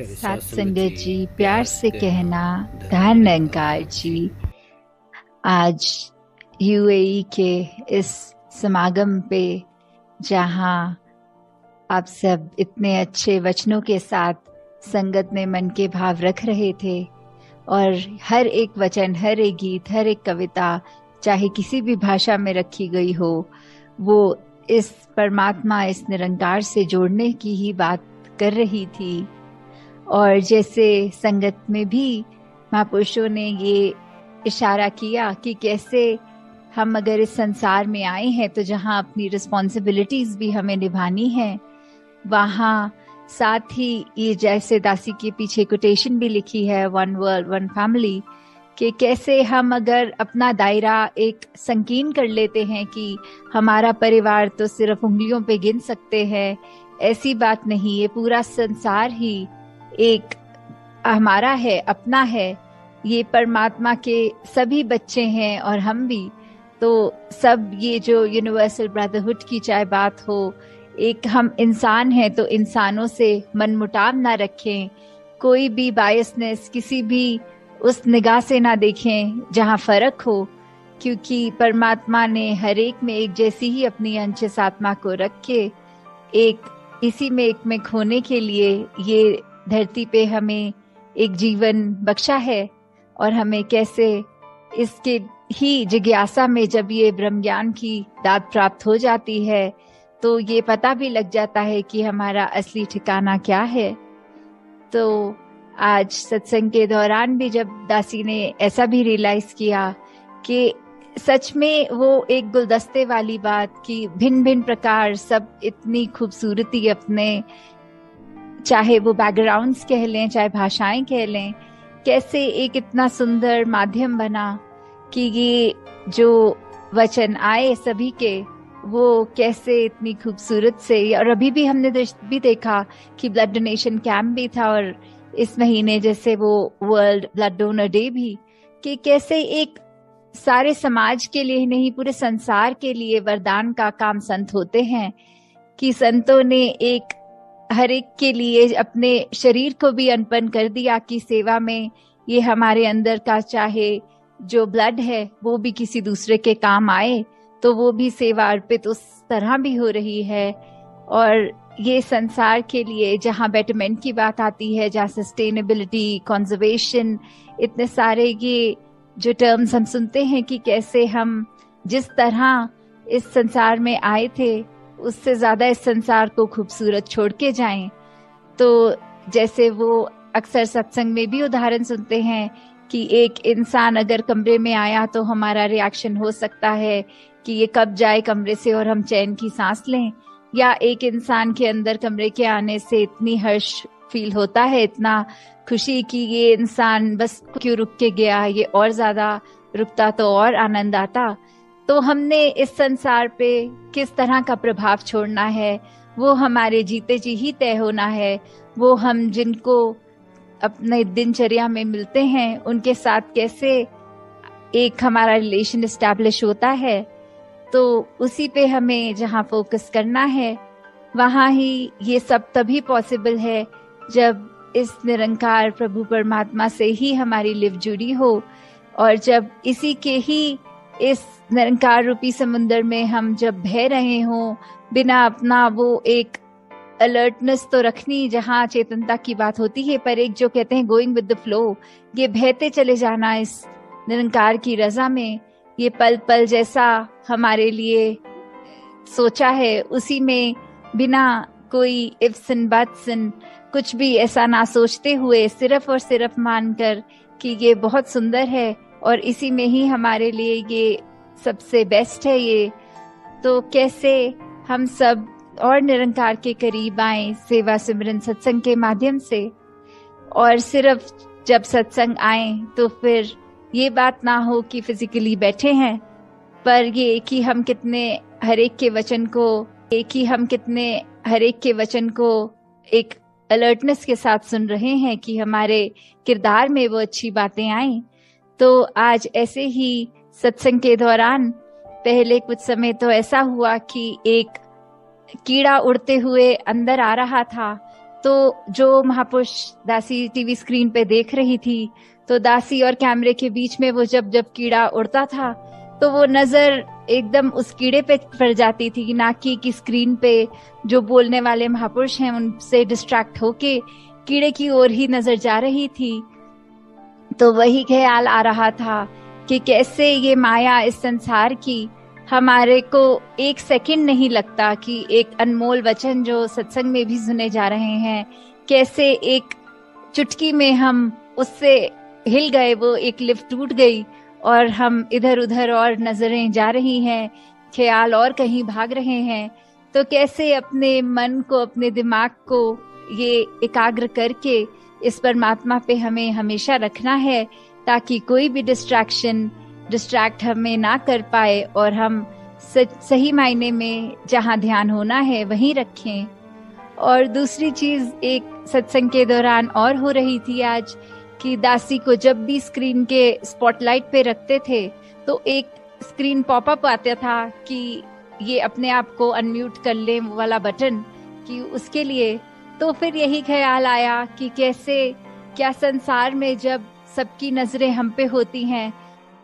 सात संगत जी, प्यार से कहना धन निरंकार जी। आज यूएई के इस समागम पे, जहां आप सब इतने अच्छे वचनों के साथ संगत में मन के भाव रख रहे थे, और हर एक वचन, हर एक गीत, हर एक कविता, चाहे किसी भी भाषा में रखी गई हो, वो इस परमात्मा, इस निरंकार से जोड़ने की ही बात कर रही थी। और जैसे संगत में भी महापुरुषों ने ये इशारा किया कि कैसे हम अगर इस संसार में आए हैं तो जहाँ अपनी रिस्पॉन्सिबिलिटीज भी हमें निभानी है, वहाँ साथ ही ये जैसे दासी के पीछे कोटेशन भी लिखी है, वन वर्ल्ड वन फैमिली, कि कैसे हम अगर अपना दायरा एक संकीर्ण कर लेते हैं कि हमारा परिवार तो सिर्फ उंगलियों पे गिन सकते हैं, ऐसी बात नहीं। ये पूरा संसार ही एक हमारा है, अपना है। ये परमात्मा के सभी बच्चे हैं और हम भी। तो सब ये जो यूनिवर्सल ब्रदरहुड की चाहे बात हो, एक हम इंसान हैं तो इंसानों से मनमुटाव ना रखें, कोई भी बायसनेस किसी भी उस निगाह से ना देखें जहाँ फर्क हो, क्योंकि परमात्मा ने हर एक में एक जैसी ही अपनी अंश आत्मा को रख के एक इसी में एक में खोने के लिए ये धरती पे हमें एक जीवन बख्शा है। और हमें कैसे इसके ही जिज्ञासा में जब ये ब्रह्म ज्ञान की दात प्राप्त हो जाती है तो ये पता भी लग जाता है कि हमारा असली ठिकाना क्या है। तो आज सत्संग के दौरान भी जब दासी ने ऐसा भी रियलाइज किया कि सच में वो एक गुलदस्ते वाली बात कि भिन्न भिन्न प्रकार सब इतनी खूबसूरती अपने, चाहे वो बैकग्राउंड्स कह लें, चाहे भाषाएं कह लें, कैसे एक इतना सुंदर माध्यम बना कि ये जो वचन आए सभी के, वो कैसे इतनी खूबसूरत से। और अभी भी हमने भी देखा कि ब्लड डोनेशन कैंप भी था, और इस महीने जैसे वो वर्ल्ड ब्लड डोनर डे भी, कि कैसे एक सारे समाज के लिए नहीं, पूरे संसार के लिए वरदान का काम संत होते हैं। कि संतों ने एक हर एक के लिए अपने शरीर को भी अर्पण कर दिया कि सेवा में ये हमारे अंदर का चाहे जो ब्लड है वो भी किसी दूसरे के काम आए, तो वो भी सेवा अर्पित उस तरह भी हो रही है। और ये संसार के लिए जहाँ बेटरमेंट की बात आती है, जहाँ सस्टेनेबिलिटी, कंजर्वेशन, इतने सारे ये जो टर्म्स हम सुनते हैं कि कैसे हम जिस तरह इस संसार में आए थे उससे ज्यादा इस संसार को खूबसूरत छोड़ के जाएं। तो जैसे वो अक्सर सत्संग में भी उदाहरण सुनते हैं कि एक इंसान अगर कमरे में आया तो हमारा रिएक्शन हो सकता है कि ये कब जाए कमरे से और हम चैन की सांस लें, या एक इंसान के अंदर कमरे के आने से इतनी हर्ष फील होता है, इतना खुशी कि ये इंसान बस क्यों रुक के गया, ये और ज्यादा रुकता तो और आनंद आता। तो हमने इस संसार पे किस तरह का प्रभाव छोड़ना है वो हमारे जीते जी ही तय होना है। वो हम जिनको अपने दिनचर्या में मिलते हैं उनके साथ कैसे एक हमारा रिलेशन एस्टैब्लिश होता है, तो उसी पे हमें जहाँ फोकस करना है वहाँ ही ये सब तभी पॉसिबल है जब इस निरंकार प्रभु परमात्मा से ही हमारी लिव जुड़ी हो, और जब इसी के ही इस निरंकार रूपी समुद्र में हम जब बह रहे हों, बिना अपना वो एक अलर्टनेस तो रखनी जहाँ चेतनता की बात होती है, पर एक जो कहते हैं गोइंग विद द फ्लो, ये बहते चले जाना इस निरंकार की रजा में। ये पल पल जैसा हमारे लिए सोचा है उसी में, बिना कोई इफ्स एंड बट्स एंड कुछ भी ऐसा ना सोचते हुए, सिर्फ और सिर्फ मानकर कि ये बहुत सुंदर है और इसी में ही हमारे लिए ये सबसे बेस्ट है। ये तो कैसे हम सब और निरंकार के करीब आए सेवा सिमरन सत्संग के माध्यम से। और सिर्फ जब सत्संग आए तो फिर ये बात ना हो कि फिजिकली बैठे हैं, पर ये कि हम कितने हर एक के वचन को एक अलर्टनेस के साथ सुन रहे हैं कि हमारे किरदार में वो अच्छी बातें आए। तो आज ऐसे ही सत्संग के दौरान पहले कुछ समय तो ऐसा हुआ कि एक कीड़ा उड़ते हुए अंदर आ रहा था, तो जो महापुरुष दासी टीवी स्क्रीन पे देख रही थी, तो दासी और कैमरे के बीच में वो जब जब कीड़ा उड़ता था तो वो नजर एकदम उस कीड़े पे पड़ जाती थी, ना कि स्क्रीन पे जो बोलने वाले महापुरुष हैं उनसे डिस्ट्रैक्ट होके कीड़े की ओर ही नजर जा रही थी। तो वही ख्याल आ रहा था कि कैसे ये माया इस संसार की हमारे को एक सेकंड नहीं लगता कि एक अनमोल वचन जो सत्संग में भी सुने जा रहे हैं, कैसे एक चुटकी में हम उससे हिल गए, वो एक लिफ्ट टूट गई और हम इधर उधर और नजरें जा रही हैं, ख्याल और कहीं भाग रहे हैं। तो कैसे अपने मन को, अपने दिमाग को ये एकाग्र करके इस परमात्मा पे हमें हमेशा रखना है, ताकि कोई भी डिस्ट्रैक्ट हमें ना कर पाए और हम सही मायने में जहाँ ध्यान होना है वहीं रखें। और दूसरी चीज एक सत्संग के दौरान और हो रही थी आज, कि दासी को जब भी स्क्रीन के स्पॉटलाइट पे रखते थे तो एक स्क्रीन पॉपअप आता था कि ये अपने आप को अनम्यूट कर ले, वो वाला बटन कि उसके लिए। तो फिर यही ख्याल आया कि कैसे क्या संसार में जब सबकी नजरें हम पे होती हैं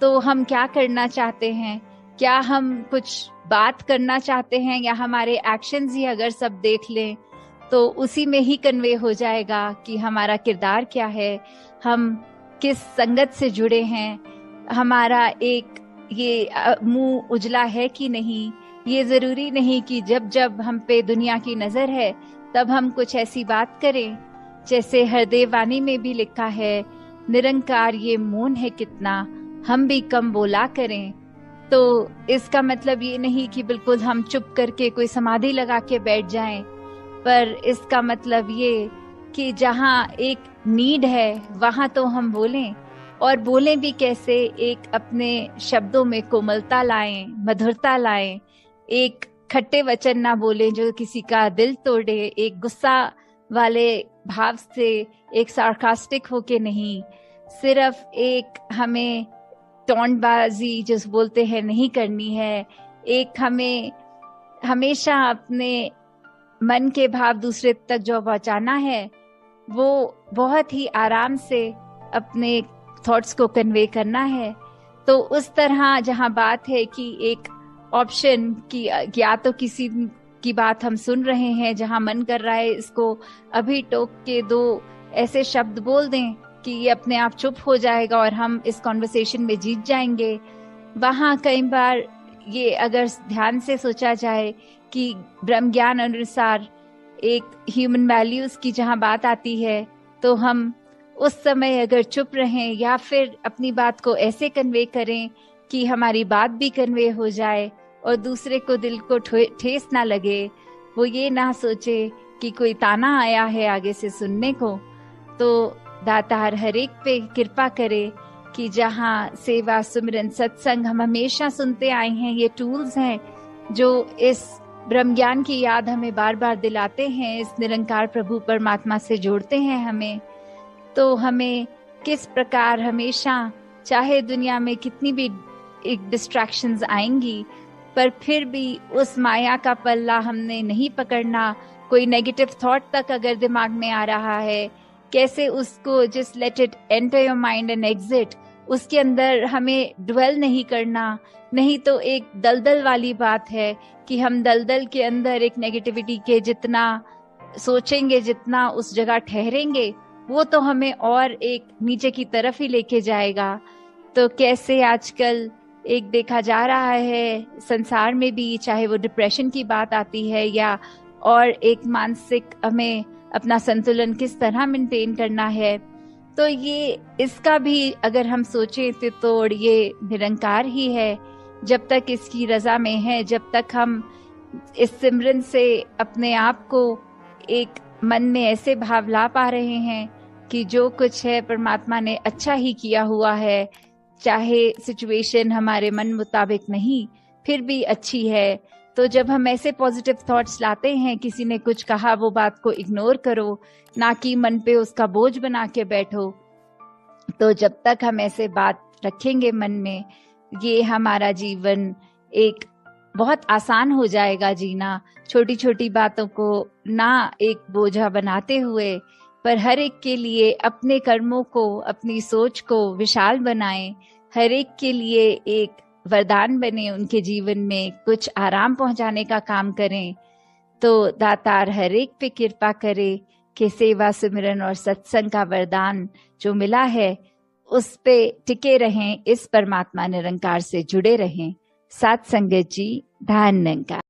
तो हम क्या करना चाहते हैं, क्या हम कुछ बात करना चाहते हैं, या हमारे एक्शंस ही अगर सब देख लें तो उसी में ही कन्वे हो जाएगा कि हमारा किरदार क्या है, हम किस संगत से जुड़े हैं, हमारा एक ये मुंह उजला है कि नहीं। ये जरूरी नहीं कि जब जब हम पे दुनिया की नजर है तब हम कुछ ऐसी बात करें, जैसे हरदेव वाणी में भी लिखा है, निरंकार ये मौन है कितना, हम भी कम बोला करें। तो इसका मतलब ये नहीं कि बिल्कुल हम चुप करके कोई समाधि लगा के बैठ जाएं, पर इसका मतलब ये कि जहाँ एक नीड है वहां तो हम बोलें, और बोलें भी कैसे, एक अपने शब्दों में कोमलता लाएं, मधुरता लाएं, एक खट्टे वचन ना बोलें जो किसी का दिल तोड़े, एक गुस्सा वाले भाव से, एक सार्कास्टिक होके नहीं, सिर्फ एक हमें टोंटबाजी जिस बोलते हैं नहीं करनी है। एक हमें हमेशा अपने मन के भाव दूसरे तक जो पहुंचाना है वो बहुत ही आराम से अपने थॉट्स को कन्वे करना है। तो उस तरह जहां बात है कि एक ऑप्शन की, या तो किसी की बात हम सुन रहे हैं जहां मन कर रहा है इसको अभी टोक के दो ऐसे शब्द बोल दें कि ये अपने आप चुप हो जाएगा और हम इस कॉन्वर्सेशन में जीत जाएंगे, वहां कई बार ये अगर ध्यान से सोचा जाए कि ब्रह्म ज्ञान अनुसार एक ह्यूमन वैल्यूज की जहां बात आती है, तो हम उस समय अगर चुप रहें या फिर अपनी बात को ऐसे कन्वे करें कि हमारी बात भी कन्वे हो जाए और दूसरे को दिल को ठेस ना लगे, वो ये ना सोचे कि कोई ताना आया है आगे से सुनने को। तो दातार हरेक पे कृपा करे कि जहाँ सेवा, सुमिरन, सत्संग हम हमेशा सुनते आए हैं, ये टूल्स हैं जो इस ब्रह्म ज्ञान की याद हमें बार बार दिलाते हैं, इस निरंकार प्रभु परमात्मा से जोड़ते हैं हमें। तो हमें किस प्रकार हमेशा, चाहे दुनिया में कितनी भी एक डिस्ट्रैक्शंस आएंगी, पर फिर भी उस माया का पल्ला हमने नहीं पकड़ना। कोई नेगेटिव थॉट तक अगर दिमाग में आ रहा है, कैसे उसको just let it enter your mind and exit, उसके अंदर हमें ड्वेल नहीं करना। नहीं तो एक दलदल वाली बात है कि हम दलदल के अंदर एक नेगेटिविटी के जितना सोचेंगे, जितना उस जगह ठहरेंगे, वो तो हमें और एक नीचे की तरफ ही लेके जाएगा। तो कैसे आजकल एक देखा जा रहा है संसार में भी, चाहे वो डिप्रेशन की बात आती है या और एक मानसिक हमें अपना संतुलन किस तरह मेंटेन करना है, तो ये इसका भी अगर हम सोचें तो ये निरंकार ही है। जब तक इसकी रजा में है, जब तक हम इस सिमरन से अपने आप को एक मन में ऐसे भाव ला पा रहे हैं कि जो कुछ है परमात्मा ने अच्छा ही किया हुआ है, चाहे सिचुएशन हमारे मन मुताबिक नहीं फिर भी अच्छी है। तो जब हम ऐसे पॉजिटिव थॉट्स लाते हैं, किसी ने कुछ कहा वो बात को इग्नोर करो, ना कि मन पे उसका बोझ बना के बैठो। तो जब तक हम ऐसे बात रखेंगे मन में, ये हमारा जीवन एक बहुत आसान हो जाएगा जीना। छोटी छोटी बातों को ना एक बोझा बनाते हुए, पर हर एक के लिए अपने कर्मों को, अपनी सोच को विशाल बनाएं, हर एक के लिए एक वरदान बने, उनके जीवन में कुछ आराम पहुंचाने का काम करें। तो दातार हर एक पे कृपा करे कि सेवा, सिमरन और सत्संग का वरदान जो मिला है उस पे टिके रहें, इस परमात्मा निरंकार से जुड़े रहें। साथ संगत जी, धन्यवाद।